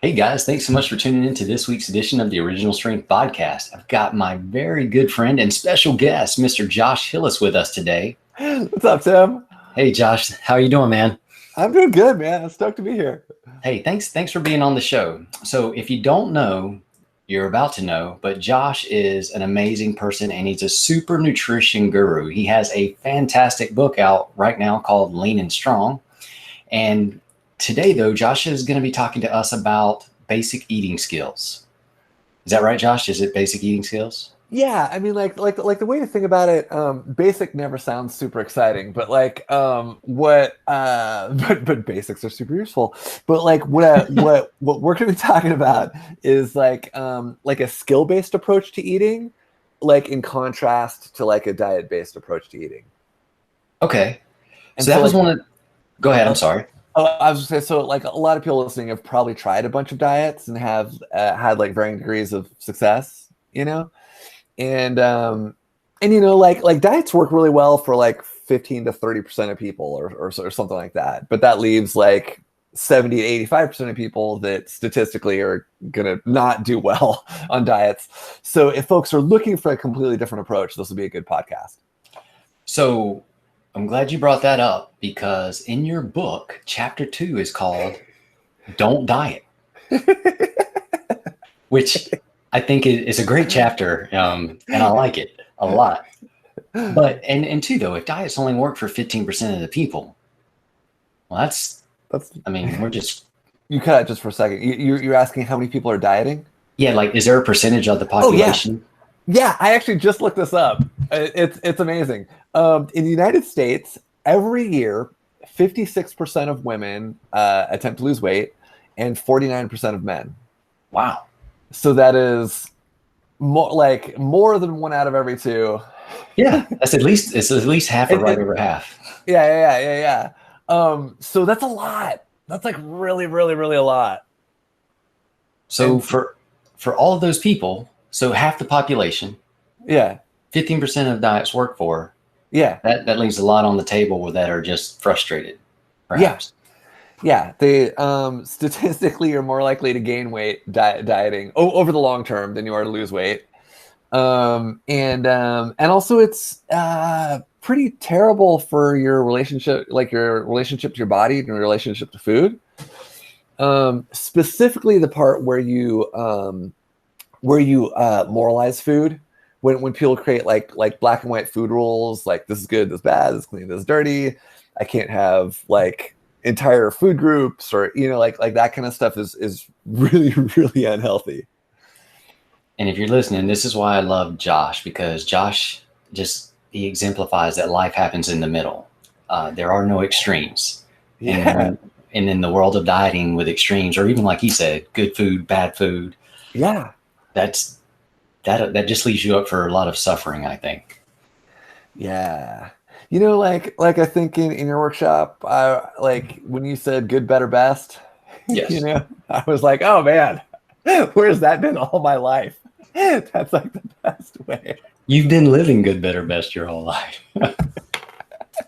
Hey guys, thanks so much for tuning in to this week's edition of the Original Strength Podcast. I've got my very good friend and special guest, Mr. Josh Hillis, with us today. What's up, Tim? Hey Josh, how are you doing, man? I'm doing good, man. I'm stoked to be here. Hey, thanks for being on the show. So if you don't know, you're about to know, but Josh is an amazing person and he's a super nutrition guru. He has a fantastic book out right now called Lean and Strong. And today, though, Josh is going to be talking to us about basic eating skills. Is that right, Josh? Is it basic eating skills? Yeah, I mean, like the way to think about it, basic never sounds super exciting, but but basics are super useful. But like what we're going to be talking about is like a skill-based approach to eating, like in contrast to like a diet-based approach to eating. Okay, And so that was one of. Go ahead. I'm sorry. I was gonna say, so like a lot of people listening have probably tried a bunch of diets and have had like varying degrees of success, and like diets work really well for like 15 to 30% of people or something like that. But that leaves like 70 to 85% of people that statistically are gonna not do well on diets. So if folks are looking for a completely different approach, this will be a good podcast. So I'm glad you brought that up because in your book, chapter 2 is called Don't Diet, which I think is a great chapter, and I like it a lot. But and two, though, if diets only work for 15% of the people, well, that's I mean, we're just. You cut out just for a second. You're asking how many people are dieting? Yeah, like, is there a percentage of the population? Yeah, I actually just looked this up. It's amazing. In the United States, every year, 56% of women attempt to lose weight, and 49% of men. Wow. So that is more than 1 out of every 2. Yeah, it's at least half or right over half. Yeah. So that's a lot. That's like really, really, really a lot. So for all of those people, so half the population, 15% of diets work for. Yeah, that leaves a lot on the table that are just frustrated, perhaps. Yeah. They statistically you're more likely to gain weight dieting over the long term than you are to lose weight. And also it's pretty terrible for your relationship to your body and your relationship to food. Specifically the part where you moralize food. When people create like black and white food rules, like this is good, this is bad, this is clean, this is dirty, I can't have like entire food groups or like that kind of stuff is really, really unhealthy. And if you're listening, this is why I love Josh, because Josh he exemplifies that life happens in the middle. There are no extremes. Yeah. And in the world of dieting with extremes, or even like he said, good food, bad food. Yeah. That just leaves you up for a lot of suffering, I think. Yeah. Like I think in your workshop, like when you said good, better, best, yes. I was like, oh man, where's that been all my life? That's like the best way. You've been living good, better, best your whole life. But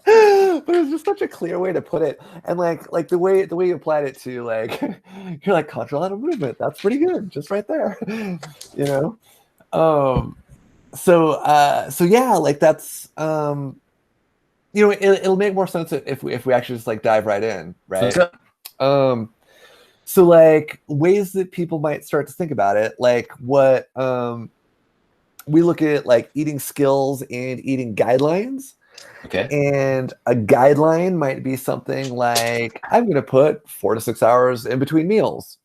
it's just such a clear way to put it. And like the way you applied it to like, you're like contralateral movement. That's pretty good. Just right there, So yeah, like that's, it'll make more sense if we actually just like dive right in. Right. So like ways that people might start to think about it, like what, we look at like eating skills and eating guidelines. Okay. And a guideline might be something like, I'm going to put 4 to 6 hours in between meals,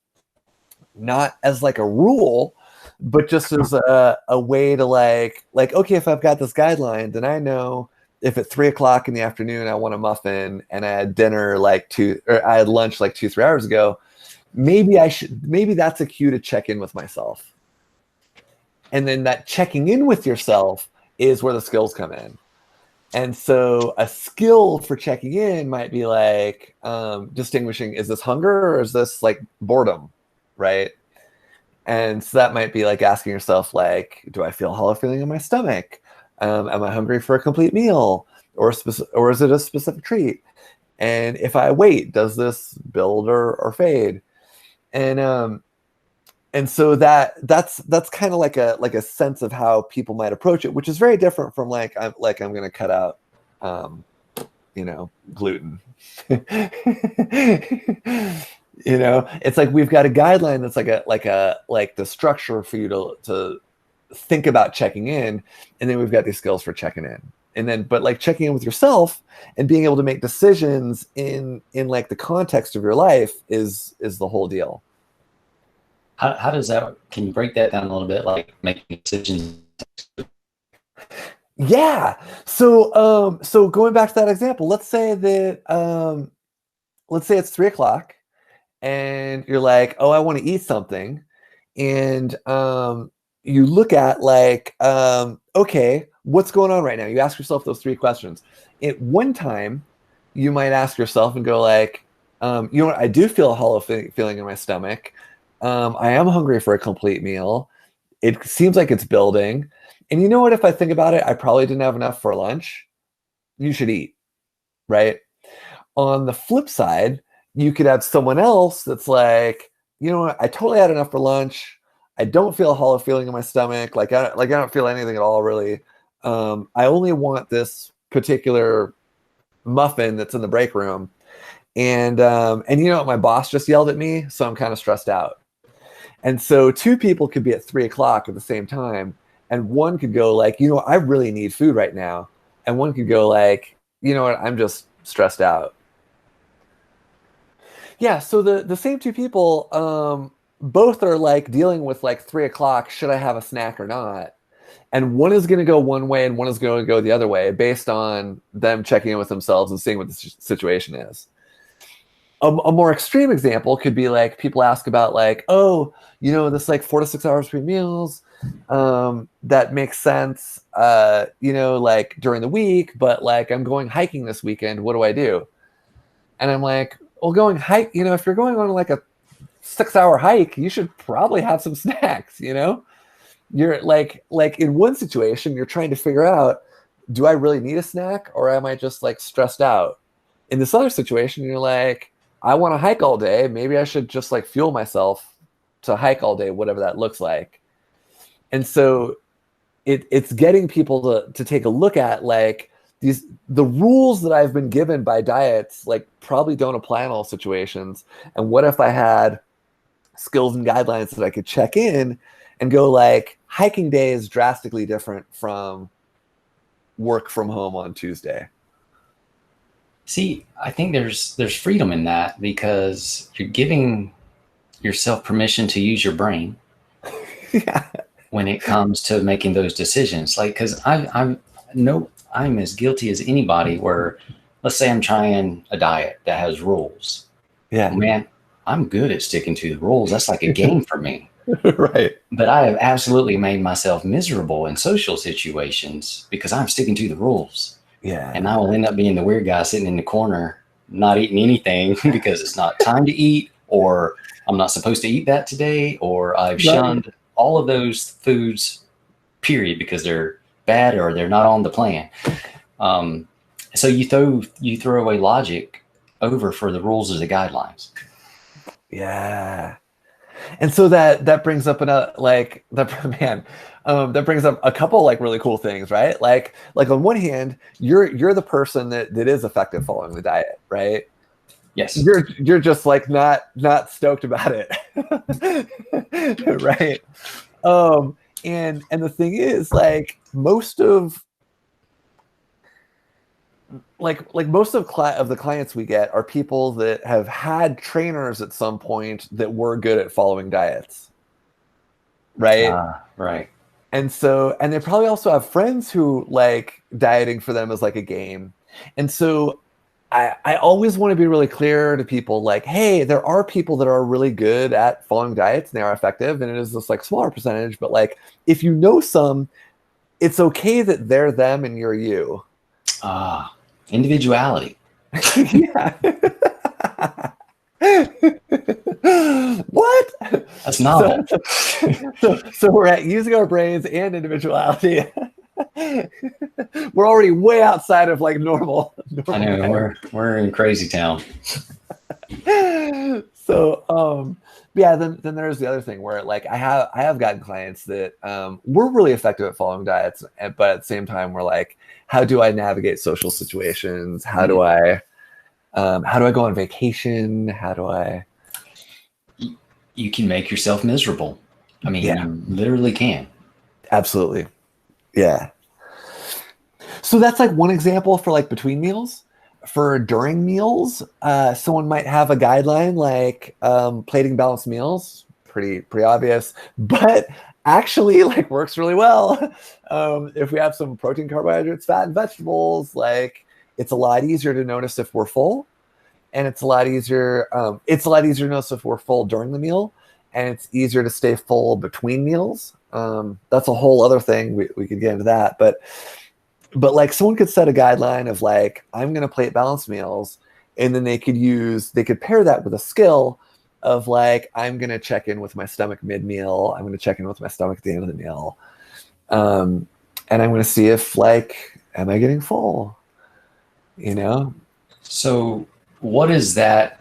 not as like a rule, but just as a way to like, okay, if I've got this guideline, then I know if at 3 o'clock in the afternoon, I want a muffin and I had dinner I had lunch like 2-3 hours ago, maybe that's a cue to check in with myself. And then that checking in with yourself is where the skills come in. And so a skill for checking in might be like distinguishing, is this hunger or is this like boredom, right? And so that might be like asking yourself, like, do I feel hollow feeling in my stomach? Am I hungry for a complete meal or is it a specific treat? And if I wait, does this build or fade? And so that's kind of like a sense of how people might approach it, which is very different from I'm going to cut out gluten. It's like we've got a guideline that's like the structure for you to think about checking in, and then we've got these skills for checking in. And then, but like checking in with yourself and being able to make decisions in like the context of your life is the whole deal. How does that, can you break that down a little bit, like making decisions? Yeah. So going back to that example, let's say it's 3:00 and you're like, oh, I want to eat something. And you look at okay, what's going on right now? You ask yourself those 3 questions. At one time, you might ask yourself and go you know what? I do feel a hollow feeling in my stomach. I am hungry for a complete meal. It seems like it's building. And you know what? If I think about it, I probably didn't have enough for lunch. You should eat, right? On the flip side, you could have someone else that's like, you know what? I totally had enough for lunch. I don't feel a hollow feeling in my stomach. I don't feel anything at all, really. I only want this particular muffin that's in the break room. And you know what? My boss just yelled at me, so I'm kind of stressed out. And so 2 people could be at 3:00 at the same time. And one could go I really need food right now. And one could go you know what? I'm just stressed out. Yeah. So the same 2 people, both are dealing with 3:00. Should I have a snack or not? And one is going to go one way and one is going to go the other way based on them checking in with themselves and seeing what the situation is. A more extreme example could be people ask about oh, this 4 to 6 hours between meals. That makes sense, during the week, but I'm going hiking this weekend. What do I do? And I'm well, going hike, if you're going on a 6-hour hike, you should probably have some snacks, You're in one situation, you're trying to figure out, do I really need a snack or am I just stressed out? In this other situation, you're I want to hike all day. Maybe I should just fuel myself to hike all day, whatever that looks like. And so it's getting people to take a look at the rules that I've been given by diets probably don't apply in all situations. And what if I had skills and guidelines that I could check in and go hiking day is drastically different from work from home on Tuesday? See, I think there's freedom in that because you're giving yourself permission to use your brain. Yeah. When it comes to making those decisions. Because I'm as guilty as anybody where, let's say I'm trying a diet that has rules. Yeah. Well, man, I'm good at sticking to the rules. That's like a game for me. Right. But I have absolutely made myself miserable in social situations because I'm sticking to the rules. Yeah. And I will end up being the weird guy sitting in the corner, not eating anything because it's not time to eat, or I'm not supposed to eat that today, or I've shunned all of those foods, period, because they're bad or they're not on the plan. So you throw away logic over for the rules or the guidelines. Yeah. And so that brings up that brings up a couple really cool things, right? Like on one hand, you're the person that is effective following the diet, right? Yes. You're just not stoked about it. Right. And the thing is most of the clients we get are people that have had trainers at some point that were good at following diets. Right. Right. And they probably also have friends who dieting for them is a game. And so I always want to be really clear to people hey, there are people that are really good at following diets and they are effective. And it is this smaller percentage, but if you know some, it's okay that they're them and you're you. Individuality. Yeah. What? That's novel. So we're at using our brains and individuality. We're already way outside of normal. I know we're in crazy town. So yeah, then there's the other thing where like I have gotten clients that were really effective at following diets, but at the same time we're like, how do I navigate social situations? How do I go on vacation? How do I? You can make yourself miserable. I mean, Yeah, you literally can. absolutely. Yeah. So that's like one example for like between meals. For during meals, someone might have a guideline like plating balanced meals, pretty obvious, but actually like works really well. If we have some protein, carbohydrates, fat, and vegetables, like it's a lot easier to notice if we're full, and it's a lot easier. To notice if we're full during the meal, and it's easier to stay full between meals. That's a whole other thing. We could get into that, but like someone could set a guideline of like, I'm going to plate balanced meals. And then they could pair that with a skill of like, I'm going to check in with my stomach mid-meal. I'm going to check in with my stomach at the end of the meal. And I'm going to see if like, am I getting full? You know? So, what is that?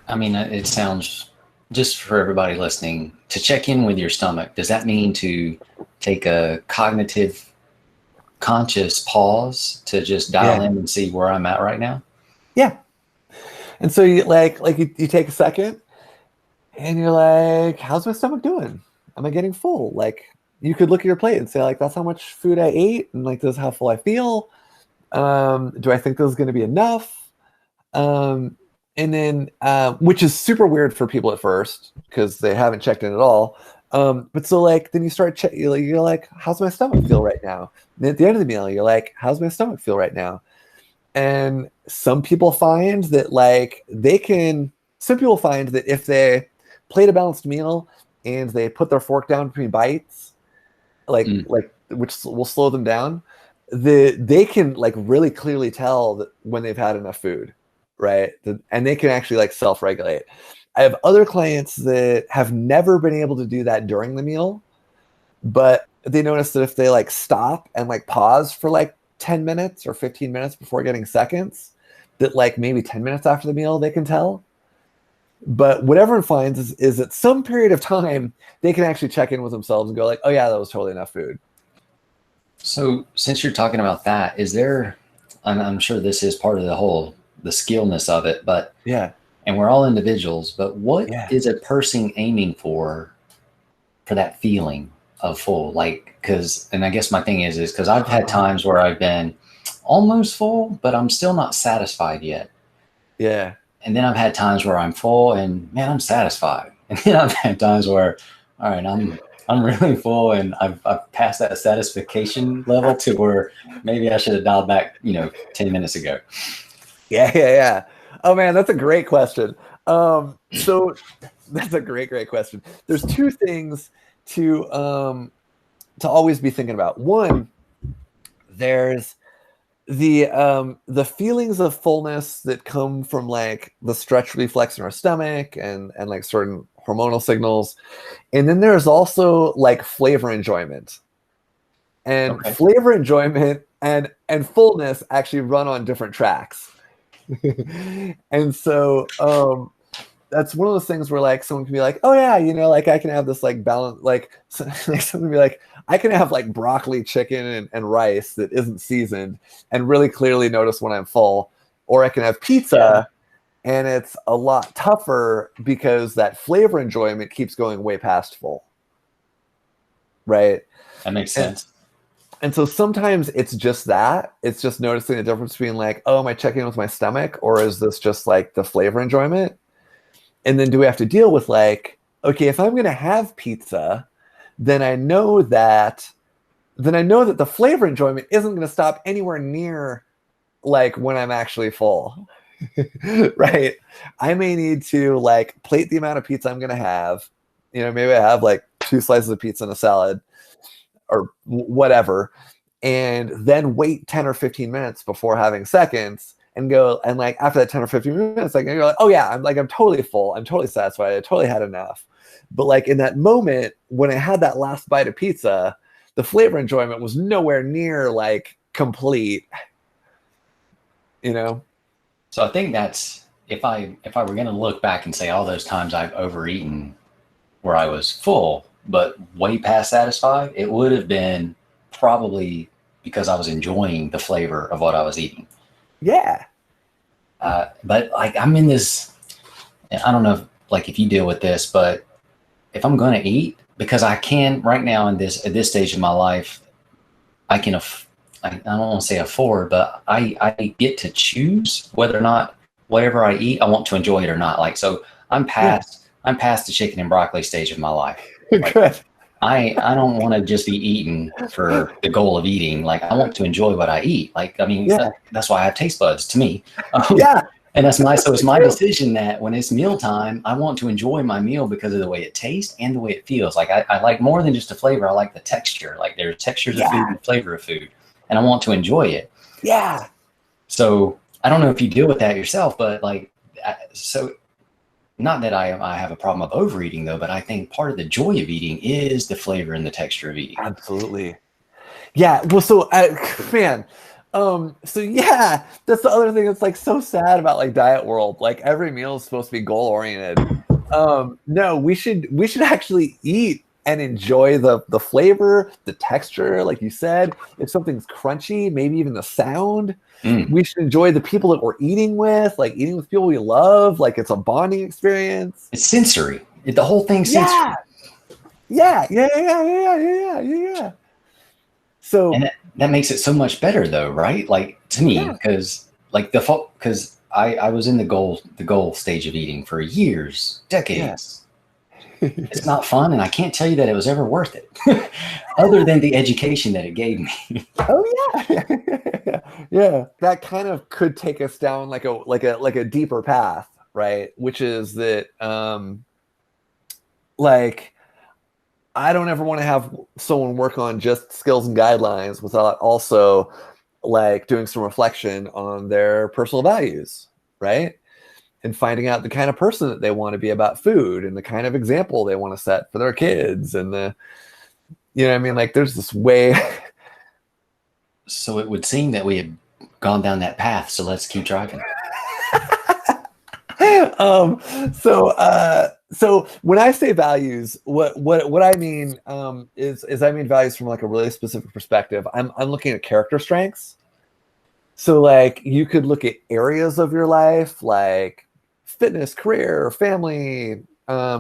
I mean, it sounds, just for everybody listening, to check in with your stomach. Does that mean to take a cognitive, conscious pause to just dial in and see where I'm at right now? Yeah. And so you you take a second and you're like, how's my stomach doing? Am I getting full? Like you could look at your plate and say like, that's how much food I ate. And like, this is how full I feel. Do I think this is going to be enough? And then, which is super weird for people at first because they haven't checked in at all. But so like, then you start you're like, how's my stomach feel right now? And at the end of the meal, you're like, how's my stomach feel right now? And some people find that if they plate a balanced meal and they put their fork down between bites, which will slow them down, they can like really clearly tell that when they've had enough food, right? And they can actually like self-regulate. I have other clients that have never been able to do that during the meal, but they notice that if they like stop and like pause for like 10 minutes or 15 minutes before getting seconds, that like maybe 10 minutes after the meal they can tell. But what everyone finds is at some period of time they can actually check in with themselves and go like, oh yeah, that was totally enough food. So, since you're talking about that, is there, I'm sure this is part of the skillness of it, but Yeah. And we're all individuals, but what Yeah. is a person aiming for that feeling of full? Like, and I guess my thing is because I've had times where I've been almost full, but I'm still not satisfied yet. Yeah. And then I've had times where I'm full and man, I'm satisfied. And then I've had times where, all right, I'm really full and I've passed that satisfaction level to where maybe I should have dialed back, 10 minutes ago. Yeah. Oh man, that's a great question. So that's a great question. There's two things to always be thinking about. One, there's the feelings of fullness that come from like the stretch reflex in our stomach and like certain hormonal signals. And then there's also like flavor enjoyment. And flavor enjoyment and fullness actually run on different tracks. And so that's one of those things where like someone can be like, oh yeah, like I can have this like balance, like someone be like, I can have like broccoli, chicken, and rice that isn't seasoned and really clearly notice when I'm full. Or I can have pizza and it's a lot tougher because that flavor enjoyment keeps going way past full. Right? That makes sense. And so sometimes it's just that. It's just noticing the difference between like, oh, am I checking in with my stomach? Or is this just like the flavor enjoyment? And then do we have to deal with like, okay, if I'm going to have pizza, then I know that the flavor enjoyment isn't going to stop anywhere near like when I'm actually full, right? I may need to like plate the amount of pizza I'm going to have. Maybe I have like 2 slices of pizza and a salad or whatever, and then wait 10 or 15 minutes before having seconds and go, and like after that 10 or 15 minutes, like you're like, oh yeah, I'm totally full. I'm totally satisfied. I totally had enough. But like in that moment, when I had that last bite of pizza, the flavor enjoyment was nowhere near like complete, So I think that's, if I were going to look back and say all those times I've overeaten, where I was full, but way past satisfied, it would have been probably because I was enjoying the flavor of what I was eating. Yeah. But like I'm in this, I don't know if, like if you deal with this, but if I'm going to eat, because I can right now at this stage of my life, I can, I don't want to say afford, but I get to choose whether or not whatever I eat, I want to enjoy it or not. Like, so I'm past the chicken and broccoli stage of my life. Like, Good. I don't want to just be eating for the goal of eating. Like I want to enjoy what I eat. Like, I mean, that's why I have taste buds to me. Yeah. And that's so it's my decision that when it's mealtime, I want to enjoy my meal because of the way it tastes and the way it feels. Like I like more than just the flavor. I like the texture. Like there's textures of food and flavor of food, and I want to enjoy it. Yeah. So I don't know if you deal with that yourself, but like, so not that I have a problem of overeating though, but I think part of the joy of eating is the flavor and the texture of eating. Absolutely. Yeah. Well, so man, so yeah, that's the other thing that's like so sad about like diet world. Like every meal is supposed to be goal oriented. No, we should actually eat and enjoy the flavor, the texture, like you said. If something's crunchy, maybe even the sound. We should enjoy the people that we're eating with, like eating with people we love. Like it's a bonding experience. It's sensory. The whole thing's sensory. Yeah. So and that makes it so much better though, right? Like to me, because like because I was in the goal stage of eating for years, decades. It's not fun, and I can't tell you that it was ever worth it, other than the education that it gave me. Oh yeah, yeah. That kind of could take us down like a deeper path, right? Which is that, like, I don't ever want to have someone work on just skills and guidelines without also like doing some reflection on their personal values, right? And finding out the kind of person that they want to be about food and the kind of example they want to set for their kids and you know what I mean? Like there's this way. So it would seem that we had gone down that path. So let's keep driving. So when I say values, what I mean is I mean values from like a really specific perspective. I'm looking at character strengths. So like you could look at areas of your life like fitness, career, family,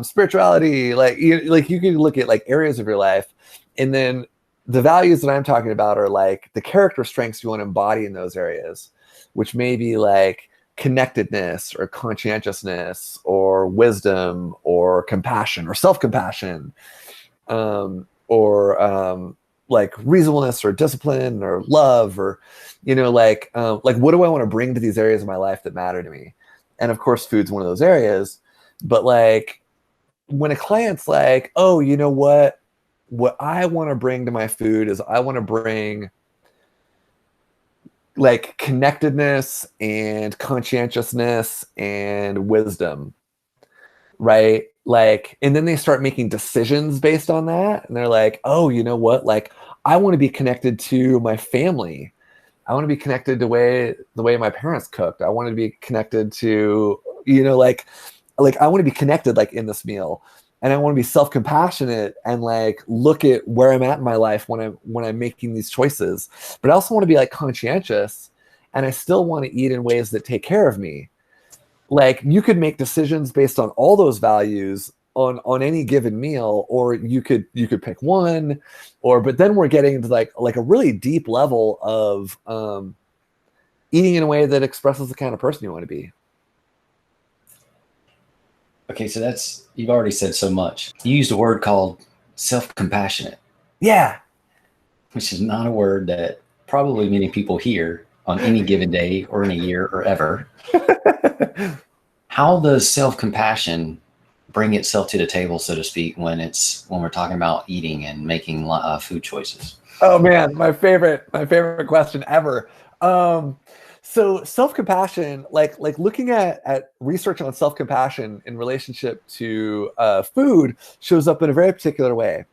spirituality. Like you can look at like areas of your life, and then the values that I'm talking about are like the character strengths you want to embody in those areas, which may be like connectedness or conscientiousness or wisdom or compassion or self-compassion, or like reasonableness or discipline or love, or like what do I want to bring to these areas of my life that matter to me? And of course food's one of those areas. But like when a client's like, oh, you know what I want to bring to my food is I want to bring like connectedness and conscientiousness and wisdom, right? Like, and then they start making decisions based on that. And they're like, oh, you know what? Like, I want to be connected to my family. I want to be connected to the way my parents cooked. I want to be connected to, like I want to be connected like in this meal. And I want to be self-compassionate and like look at where I'm at in my life when I'm making these choices. But I also want to be like conscientious, and I still want to eat in ways that take care of me. Like you could make decisions based on all those values on any given meal, or you could pick one, but then we're getting into like a really deep level of eating in a way that expresses the kind of person you want to be. Okay, so you've already said so much. You used a word called self-compassionate. Yeah. Which is not a word that probably many people hear on any given day or in a year or ever. How does self-compassion bring itself to the table, so to speak, when we're talking about eating and making food choices? Oh man, my favorite question ever. So self-compassion, like looking at research on self-compassion in relationship to food shows up in a very particular way.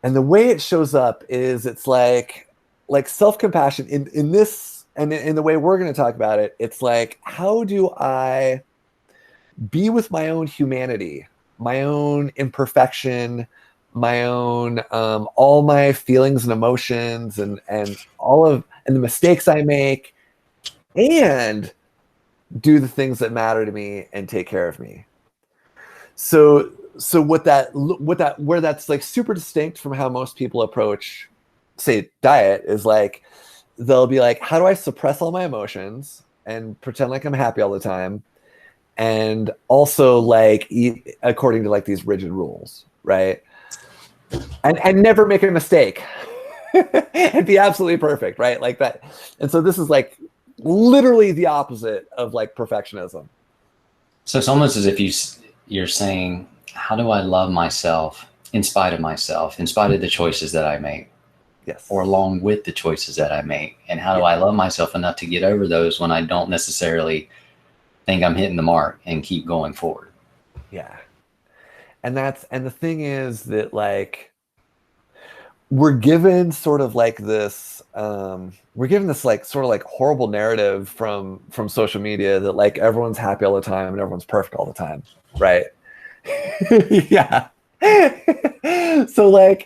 And the way it shows up is it's like self-compassion in this, and in the way we're going to talk about it, it's like, how do I be with my own humanity, my own imperfection, my own all my feelings and emotions, and the mistakes I make, and do the things that matter to me and take care of me. So where that's like super distinct from how most people approach, say, diet, is like they'll be like, how do I suppress all my emotions and pretend like I'm happy all the time, and also like eat according to like these rigid rules, right? And never make a mistake and be absolutely perfect, right? Like that. And so this is like literally the opposite of like perfectionism. So it's almost as if you're saying, how do I love myself in spite of myself, in spite of the choices that I make? Yes. Or along with the choices that I make? And how do I love myself enough to get over those when I don't necessarily think I'm hitting the mark and keep going forward? Yeah. And the thing is that like we're given sort of like this like sort of like horrible narrative from social media that like everyone's happy all the time and everyone's perfect all the time, right? Yeah. So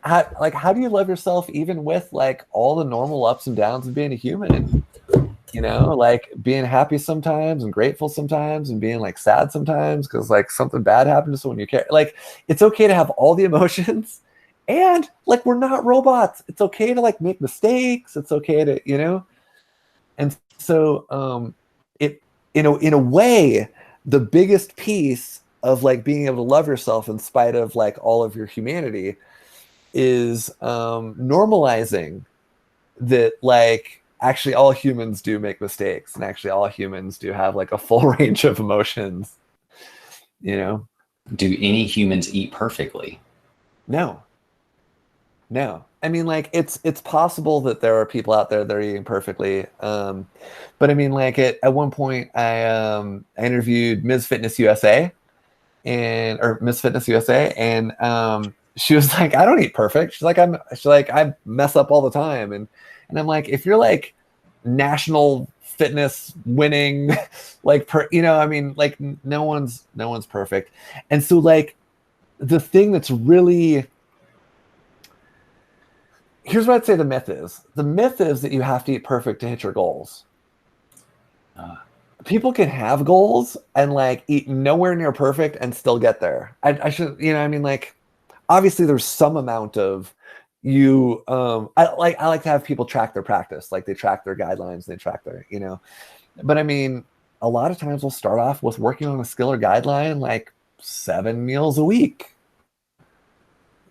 how do you love yourself even with like all the normal ups and downs of being a human? You know, like being happy sometimes and grateful sometimes and being like sad sometimes because like something bad happened to someone you care. Like it's okay to have all the emotions, and like we're not robots. It's okay to like make mistakes. It's okay to, you know. And so it in a way, the biggest piece of like being able to love yourself in spite of like all of your humanity is normalizing that like actually all humans do make mistakes, and actually all humans do have like a full range of emotions, you know. Do any humans eat perfectly? No. I mean, like it's possible that there are people out there that are eating perfectly, but I mean, like at one point I interviewed Ms. Fitness USA or Miss Fitness USA, and she was like, I don't eat perfect. She's like, I mess up all the time, and I'm like, if you're like national fitness winning, like I mean, like no one's perfect. And so like the thing that's really, here's what I'd say the myth is that you have to eat perfect to hit your goals. People can have goals and like eat nowhere near perfect and still get there. I should, I mean, like obviously there's some amount of you I like to have people track their practice, like they track their guidelines, they track their, but I mean, a lot of times we'll start off with working on a skill or guideline like 7 meals a week,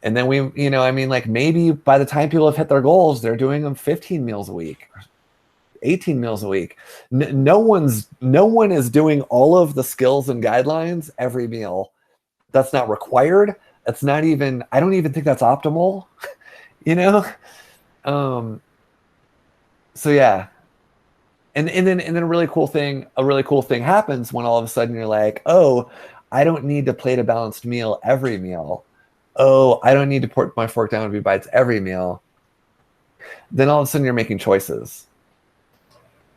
and then we, I mean, like maybe by the time people have hit their goals, they're doing them 15 meals a week, 18 meals a week. No one is doing all of the skills and guidelines every meal. That's not required. That's not even, I don't even think that's optimal. So yeah. And then a really cool thing happens when all of a sudden you're like, oh, I don't need to plate a balanced meal every meal. Oh, I don't need to put my fork down and be bites every meal. Then all of a sudden you're making choices.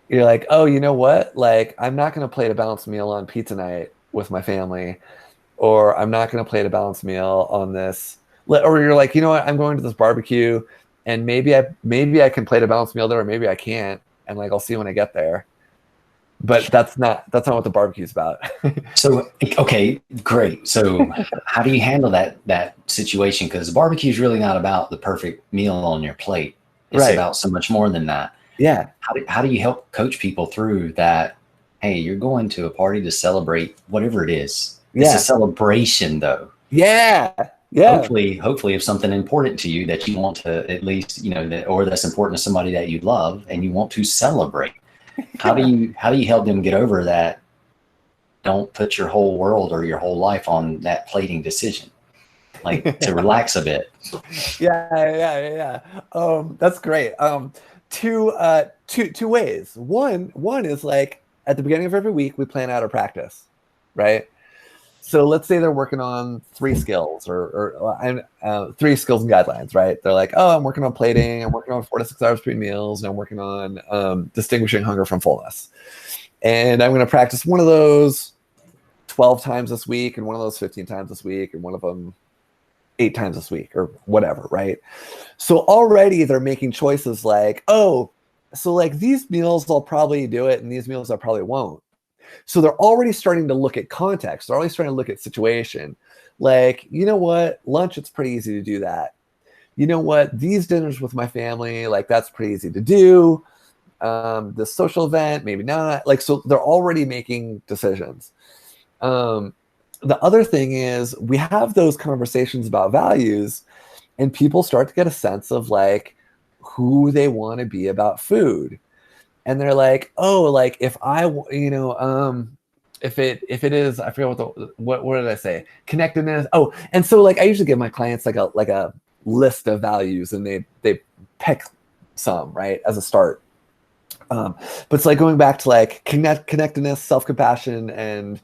You're like, oh, you know what? Like, I'm not going to plate a balanced meal on pizza night with my family, or I'm not going to plate a balanced meal on this. Or you're like, you know what? I'm going to this barbecue, and maybe I can plate a balanced meal there, or maybe I can't, and like I'll see when I get there. But that's not what the barbecue's about. So, okay, great. So how do you handle that situation? Because the barbecue is really not about the perfect meal on your plate. It's Right. about so much more than that. Yeah. How do you help coach people through that? Hey, you're going to a party to celebrate whatever it is. It's a celebration, though. Yeah. Hopefully if something important to you that you want to at least, or that's important to somebody that you love and you want to celebrate. How do you help them get over that? Don't put your whole world or your whole life on that plating decision, like to relax a bit. Yeah. That's great. Two ways. One is like at the beginning of every week, we plan out a practice, right? So let's say they're working on 3 skills or 3 skills and guidelines, right? They're like, oh, I'm working on plating. I'm working on 4 to 6 hours between meals. And I'm working on distinguishing hunger from fullness. And I'm going to practice one of those 12 times this week, and one of those 15 times this week, and one of them 8 times this week, or whatever, right? So already they're making choices like, oh, so like these meals I'll probably do it, and these meals I probably won't. So they're already starting to look at context. They're already starting to look at situation. Like, you know what? Lunch, it's pretty easy to do that. You know what? These dinners with my family, like that's pretty easy to do. The social event, maybe not. Like, so they're already making decisions. The other thing is we have those conversations about values, and people start to get a sense of like who they want to be about food. And they're like, oh, like if I, if it is, I forget what did I say? Connectedness. Oh, and so like I usually give my clients like a list of values, and they pick some, right, as a start. But it's like going back to like connectedness, self-compassion, and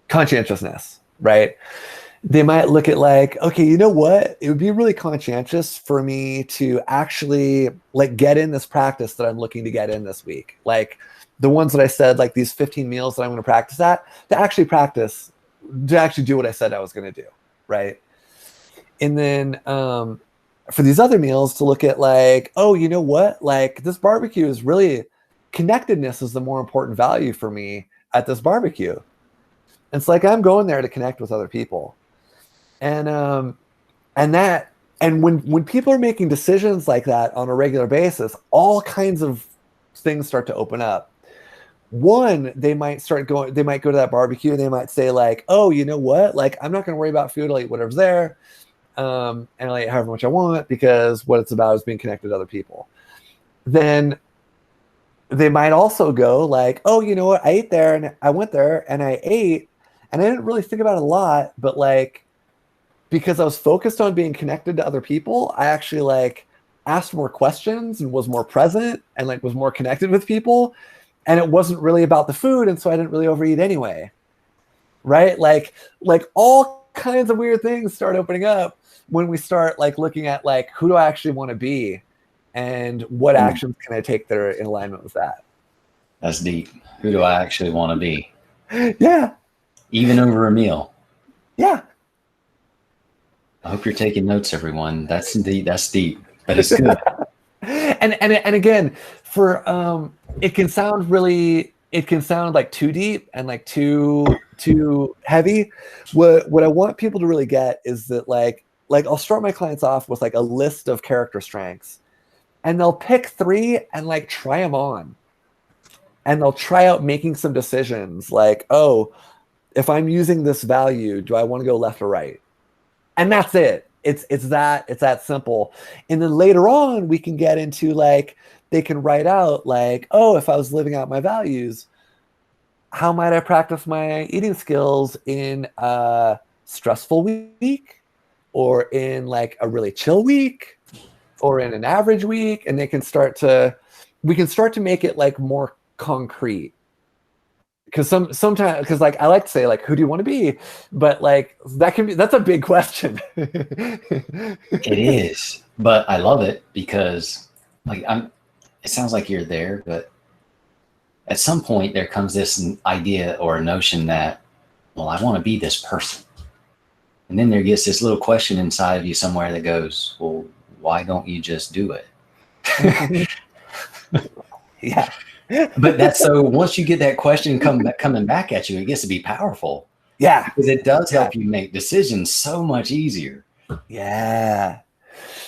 conscientiousness, right? They might look at like, okay, you know what? It would be really conscientious for me to actually like get in this practice that I'm looking to get in this week. Like the ones that I said, like these 15 meals that I'm going to practice at, to actually do what I said I was going to do, right? And then for these other meals to look at like, oh, you know what? Like this barbecue is really, connectedness is the more important value for me at this barbecue. It's like I'm going there to connect with other people. And when people are making decisions like that on a regular basis, all kinds of things start to open up. One, they might go to that barbecue and they might say like, oh, you know what? Like, I'm not going to worry about food. I'll eat whatever's there. And I'll eat however much I want, because what it's about is being connected to other people. Then they might also go like, oh, you know what? I ate there and I went there and I ate, and I didn't really think about it a lot, but like, because I was focused on being connected to other people, I actually like asked more questions and was more present and like was more connected with people. And it wasn't really about the food. And so I didn't really overeat anyway. Right? Like all kinds of weird things start opening up when we start like looking at like, who do I actually want to be? And what actions can I take that are in alignment with that? That's deep. Who do I actually want to be? Yeah. Even over a meal. Yeah. I hope you're taking notes, everyone. That's deep, but it's good. and again, for it can sound like too deep and like too heavy. What I want people to really get is that like I'll start my clients off with like a list of character strengths, and they'll pick 3 and like try them on, and they'll try out making some decisions like, oh, if I'm using this value, do I want to go left or right? And that's it. It's that simple. And then later on, we can get into like, they can write out like, oh, if I was living out my values, how might I practice my eating skills in a stressful week, or in like a really chill week, or in an average week? And we can start to make it like more concrete. Because sometimes, because like I like to say like, who do you want to be? But like that's a big question. It is, but I love it because like it sounds like you're there, but at some point there comes this idea or a notion that, well, I want to be this person. And then there gets this little question inside of you somewhere that goes, well, why don't you just do it? Yeah. But that's so once you get that question coming back at you, it gets to be powerful. Yeah. Because it does help you make decisions so much easier. Yeah.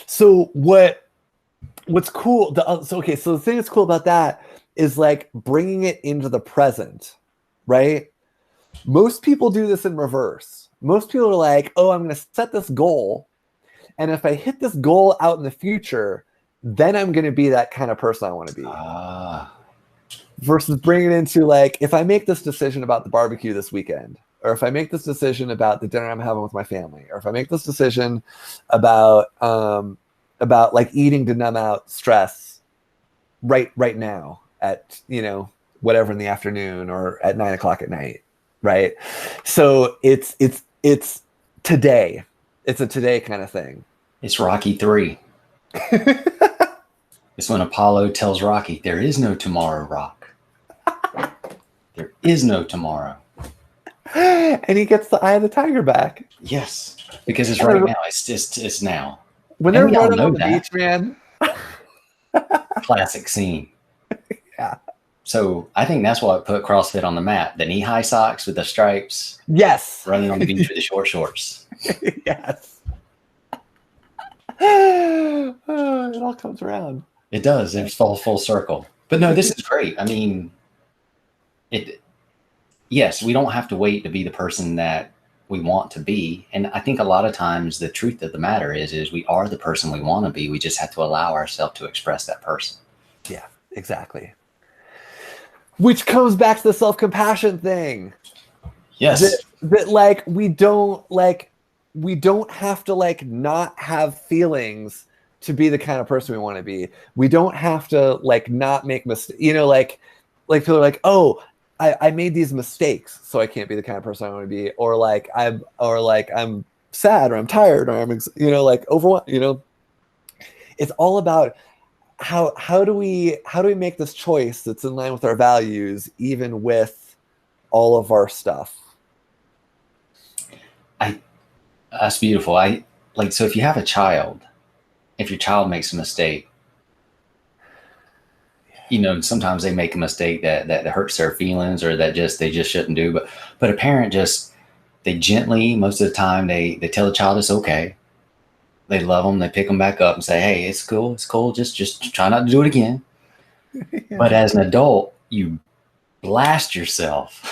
So what's cool, so the thing that's cool about that is like bringing it into the present, right? Most people do this in reverse. Most people are like, oh, I'm going to set this goal, and if I hit this goal out in the future, then I'm going to be that kind of person I want to be. Versus bringing it into like, if I make this decision about the barbecue this weekend, or if I make this decision about the dinner I'm having with my family, or if I make this decision about like eating to numb out stress right now at, whatever in the afternoon or at 9 o'clock at night. Right. So it's today. It's a today kind of thing. It's Rocky 3. It's when Apollo tells Rocky, there is no tomorrow, Rock. There is no tomorrow. And he gets the eye of the tiger back. Yes, because it's right now. It's now. When And they're we all running know on the that. beach, man. Classic scene. Yeah. So I think that's what put CrossFit on the map. The knee-high socks with the stripes, Yes. running on the beach with the short shorts. Yes. It all comes around. It does. It's full circle. But no, this is great. I mean, yes, we don't have to wait to be the person that we want to be. And I think a lot of times the truth of the matter is we are the person we want to be. We just have to allow ourselves to express that person. Yeah, exactly. Which comes back to the self-compassion thing. Yes. That like we don't have to like not have feelings to be the kind of person we want to be. We don't have to like not make mistakes. You know, like people are like, oh, I made these mistakes, so I can't be the kind of person I want to be, or like I'm sad, or I'm tired, or I'm like overwhelmed. You know, it's all about how do we make this choice that's in line with our values, even with all of our stuff. That's beautiful. So if you have a child, if your child makes a mistake, sometimes they make a mistake that hurts their feelings, or that they just shouldn't do. But a parent they gently, most of the time, they tell the child it's okay. They love them. They pick them back up and say, hey, it's cool. Just try not to do it again. Yeah. But as an adult, you blast yourself.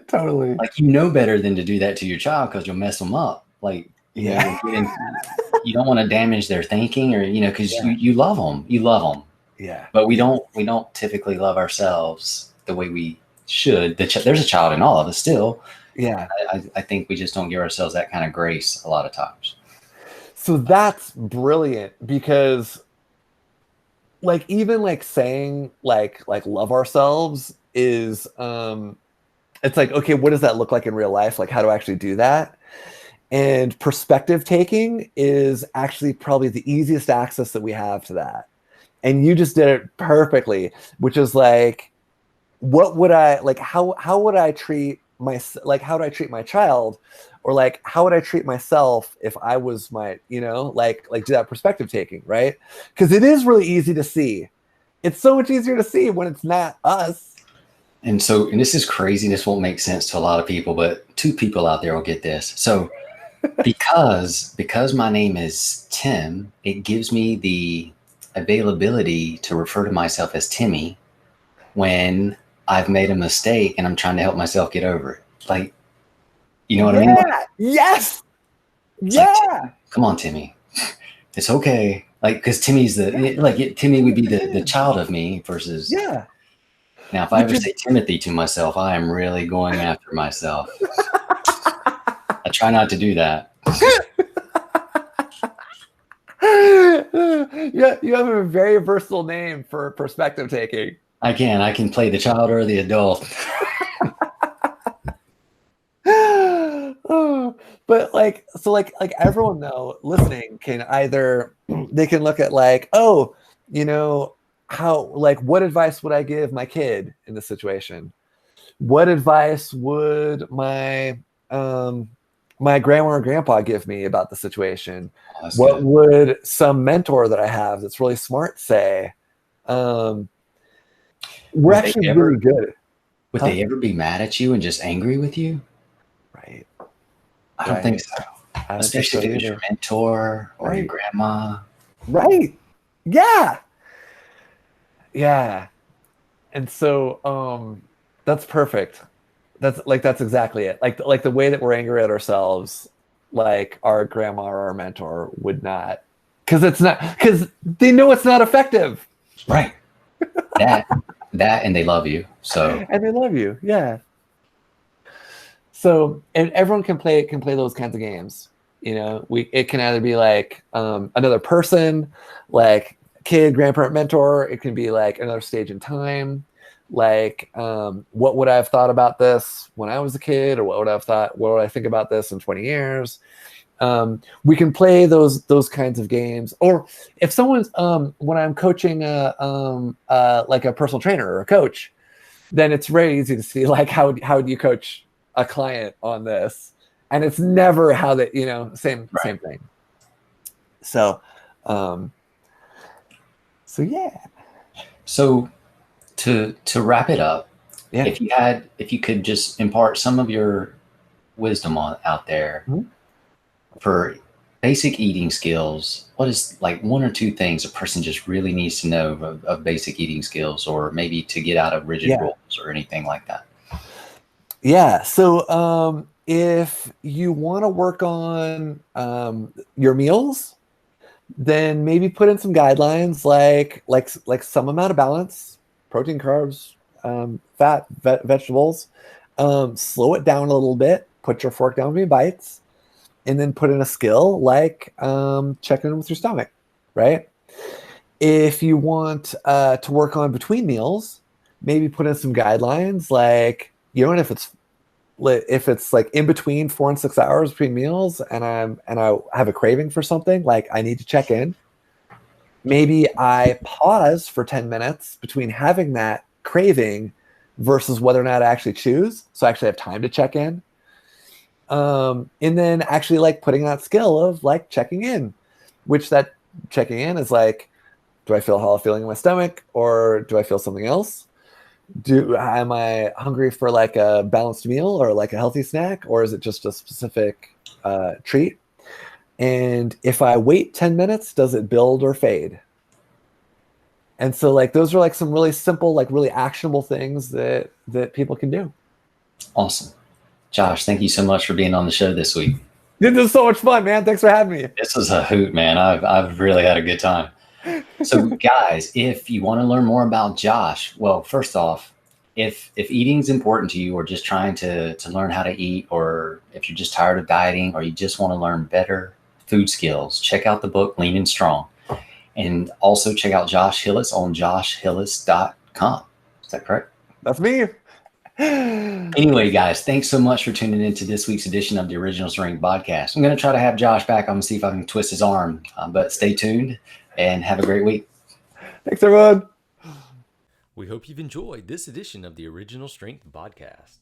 Totally. Like, better than to do that to your child, because you'll mess them up. Like, you don't want to damage their thinking, or, because you love them. You love them. Yeah. But we don't typically love ourselves the way we should. There's a child in all of us still. Yeah. I think we just don't give ourselves that kind of grace a lot of times. So that's brilliant, because like, even like saying like love ourselves is, it's like, okay, what does that look like in real life? Like, how do I actually do that? And perspective taking is actually probably the easiest access that we have to that. And you just did it perfectly, which is like, what would I like? How would I treat how do I treat my child, or like, how would I treat myself if I was my, like do that perspective taking, right? Because it is really easy to see. It's so much easier to see when it's not us. And this is crazy. This won't make sense to a lot of people, but 2 people out there will get this. So because my name is Tim, it gives me the availability to refer to myself as Timmy when I've made a mistake and I'm trying to help myself get over it. Like, you know what I mean? Yes. Yeah. Like, come on, Timmy. It's okay. Like, because Timmy's Timmy would be the child of me versus. Yeah. Now, if I ever say Timothy to myself, I am really going after myself. I try not to do that. Yeah, you have a very versatile name for perspective taking. I can play the child or the adult. But like everyone though listening can either, they can look at like, oh, how, like, what advice would I give my kid in this situation? What advice would my my grandma or grandpa give me about the situation? Oh, what good. would some mentor that I have that's really smart say? We're actually really good. Would they ever be mad at you and just angry with you? Right. I don't think so. Especially if it was your mentor or your grandma. Right. Yeah. Yeah. And so that's perfect. That's exactly it. Like the way that we're angry at ourselves, like our grandma or our mentor would not, because they know it's not effective. Right. That and they love you. So. And they love you. Yeah. So, and everyone can play those kinds of games. It can either be like another person, like kid, grandparent, mentor. It can be like another stage in time. Like, what would I have thought about this when I was a kid, or what would I think about this in 20 years? We can play those kinds of games. Or if someone's, when I'm coaching like a personal trainer or a coach, then it's very easy to see like how do you coach a client on this, and it's never how that same thing. So yeah. So to wrap it up, Yeah. if you could just impart some of your wisdom out there for basic eating skills, what is like one or two things a person just really needs to know of basic eating skills, or maybe to get out of rigid rules or anything like that? Yeah. So if you want to work on your meals, then maybe put in some guidelines like some amount of balance, protein, carbs, fat, vegetables. Slow it down a little bit. Put your fork down between bites, and then put in a skill like checking in with your stomach, right? If you want to work on between meals, maybe put in some guidelines like, if it's like in between 4 and 6 hours between meals, and I have a craving for something, like I need to check in. Maybe I pause for 10 minutes between having that craving versus whether or not I actually choose, so I actually have time to check in. And then actually like putting that skill of like checking in, which that checking in is like, do I feel hollow feeling in my stomach, or do I feel something else? Am I hungry for like a balanced meal or like a healthy snack, or is it just a specific treat? And if I wait 10 minutes, does it build or fade? And so like those are like some really simple, like really actionable things that people can do. Awesome. Josh, thank you so much for being on the show this week. This is so much fun, man. Thanks for having me. This was a hoot, man. I've really had a good time. So guys, if you want to learn more about Josh, well, first off, if eating is important to you, or just trying to learn how to eat, or if you're just tired of dieting, or you just want to learn better food skills, check out the book Lean and Strong. And also check out Josh Hillis on joshhillis.com. Is that correct? That's me. Anyway, guys, thanks so much for tuning into this week's edition of the Original Strength BodCast. I'm going to try to have Josh back. I'm going to see if I can twist his arm, but stay tuned and have a great week. Thanks, everyone. We hope you've enjoyed this edition of the Original Strength BodCast.